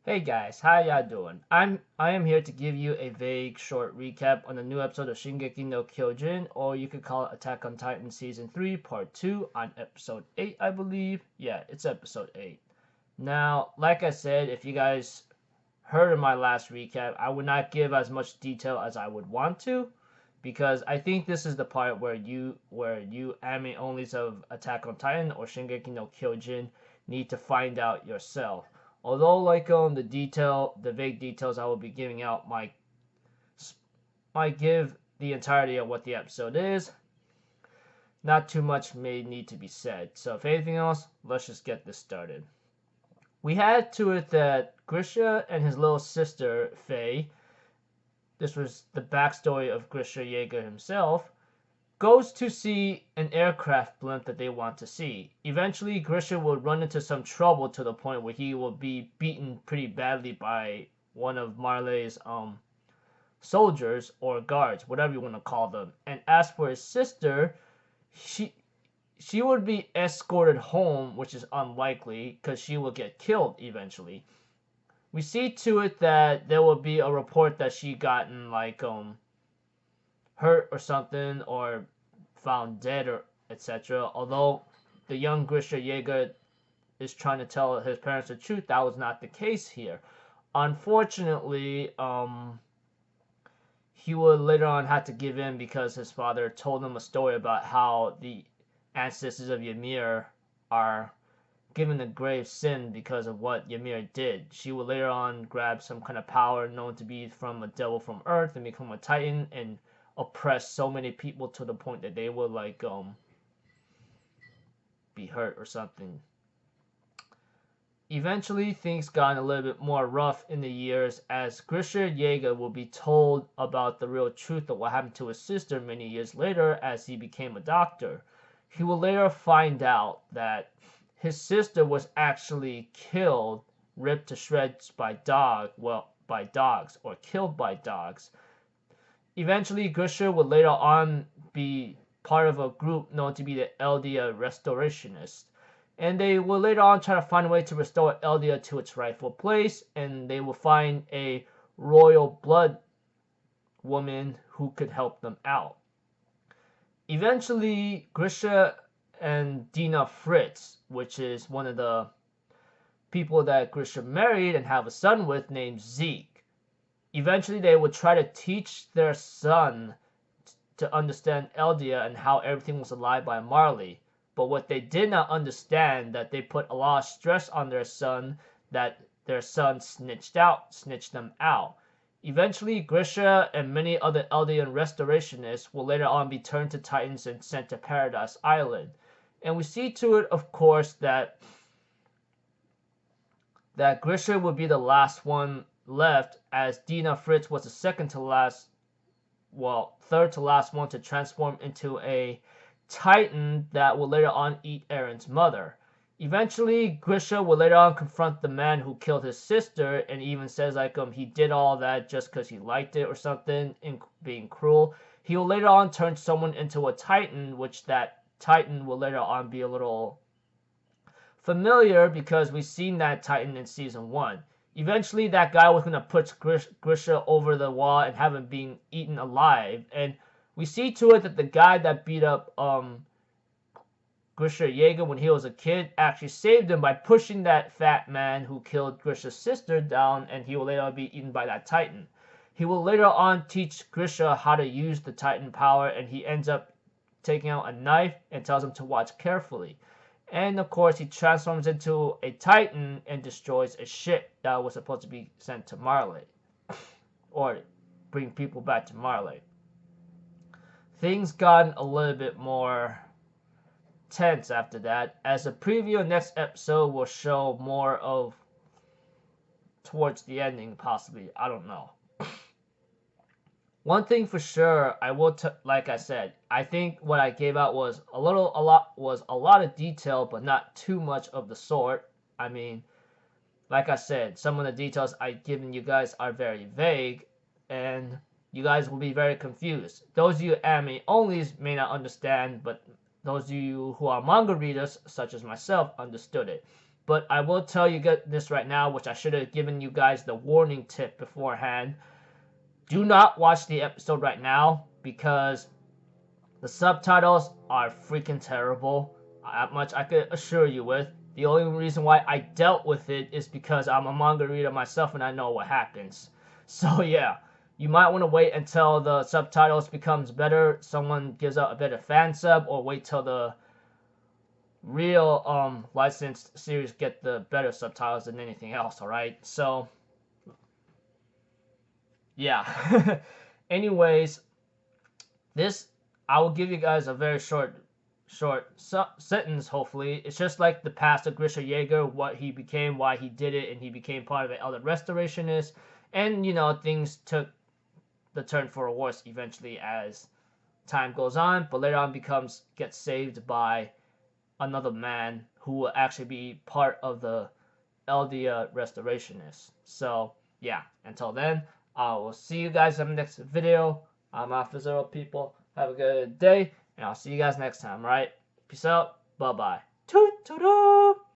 Hey guys, how y'all doing? I am here to give you a vague short recap on the new episode of Shingeki no Kyojin, or you could call it Attack on Titan Season 3, Part 2, on Episode 8, I believe. Yeah, it's Episode 8. Now, like I said, if you guys heard of my last recap, I would not give as much detail as I would want to, because I think this is the part where you anime onlys of Attack on Titan or Shingeki no Kyojin need to find out yourself. Although the vague details I will be giving out might give the entirety of what the episode is, not too much may need to be said. So if anything else, let's just get this started. We had to it that Grisha and his little sister Faye, this was the backstory of Grisha Yeager himself, goes to see an aircraft blimp that they want to see. Eventually, Grisha will run into some trouble to the point where he will be beaten pretty badly by one of Marley's soldiers or guards, whatever you want to call them. And as for his sister, she she would be escorted home, which is unlikely because she will get killed eventually. We see to it that there will be a report that she gotten hurt or something or found dead or etc. Although the young Grisha Yeager is trying to tell his parents the truth, that was not the case here. Unfortunately, he would later on have to give in because his father told him a story about how the ancestors of Ymir are given a grave sin because of what Ymir did. She would later on grab some kind of power known to be from a devil from Earth and become a Titan and oppress so many people to the point that they would be hurt or something. Eventually, things got a little bit more rough in the years as Grisha Yeager will be told about the real truth of what happened to his sister many years later as he became a doctor. He will later find out that his sister was actually killed, ripped to shreds by dogs or killed by dogs. Eventually, Grisha would later on be part of a group known to be the Eldia Restorationists. And they will later on try to find a way to restore Eldia to its rightful place, and they will find a royal blood woman who could help them out. Eventually, Grisha and Dina Fritz, which is one of the people that Grisha married and have a son with named Zeke, eventually they would try to teach their son to understand Eldia and how everything was a lie by Marley. But what they did not understand that they put a lot of stress on their son that their son snitched them out. Eventually, Grisha and many other Eldian restorationists will later on be turned to Titans and sent to Paradise Island. And we see to it, of course, that Grisha would be the last one left, as Dina Fritz was the third to last one to transform into a Titan that will later on eat Aaron's mother. Eventually, Grisha will later on confront the man who killed his sister and even says he did all that just because he liked it or something, in being cruel. He will later on turn someone into a Titan, which that Titan will later on be a little familiar because we've seen that Titan in season 1. Eventually, that guy was going to put Grisha over the wall and have him being eaten alive. And we see to it that the guy that beat up Grisha Yeager when he was a kid actually saved him by pushing that fat man who killed Grisha's sister down, and he will later on be eaten by that Titan. He will later on teach Grisha how to use the Titan power, and he ends up taking out a knife and tells him to watch carefully. And of course, he transforms into a Titan and destroys a ship that was supposed to be sent to Marley, or bring people back to Marley. Things got a little bit more tense after that, as the preview of next episode will show more of towards the ending, possibly. I don't know. One thing for sure, like I said, I think what I gave out was a lot of detail, but not too much of the sort. I mean, like I said, some of the details I've given you guys are very vague, and you guys will be very confused. Those of you anime onlys may not understand, but those of you who are manga readers, such as myself, understood it. But I will tell you this right now, which I should have given you guys the warning tip beforehand. Do not watch the episode right now because the subtitles are freaking terrible. That much I could assure you with. The only reason why I dealt with it is because I'm a manga reader myself and I know what happens. So yeah, you might want to wait until the subtitles becomes better, someone gives out a better fan sub, or wait till the real licensed series get the better subtitles than anything else, alright? So yeah. Anyways, this I will give you guys a very short sentence. Hopefully, it's just like the past of Grisha Yeager, what he became, why he did it, and he became part of the Elder Restorationist, and things took the turn for a worse eventually as time goes on. But later on, gets saved by another man who will actually be part of the Eldia Restorationists. So yeah, until then, I will see you guys in the next video. I'm Alpha Zero, people. Have a good day, and I'll see you guys next time, right? Peace out. Bye-bye. Toot toot.